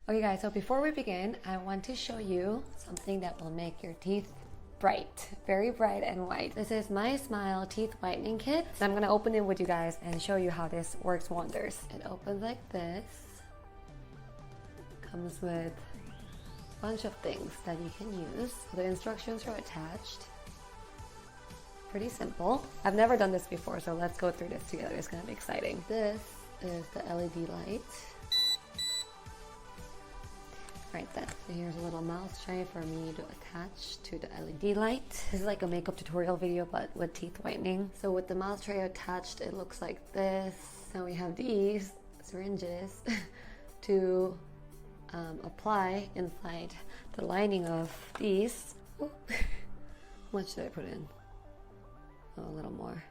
Okay guys, so before we begin, I want to show you something that will make your teeth bright, very bright and white. This is MySmile teeth whitening kit. I'm gonna open it with you guys and show you how this works wonders. It opens like this. Comes with a bunch of things that you can use. The instructions are attached. Pretty simple. I've never done this before, so let's go through this together. It's gonna be exciting. This is the LED light. Right then. So here's a little mouse tray for me to attach to the LED light. This is like a makeup tutorial video, but with teeth whitening. So with the mouse tray attached, it looks like this. So we have these syringes to apply inside the lining of these. How much did I put in? Oh, a little more.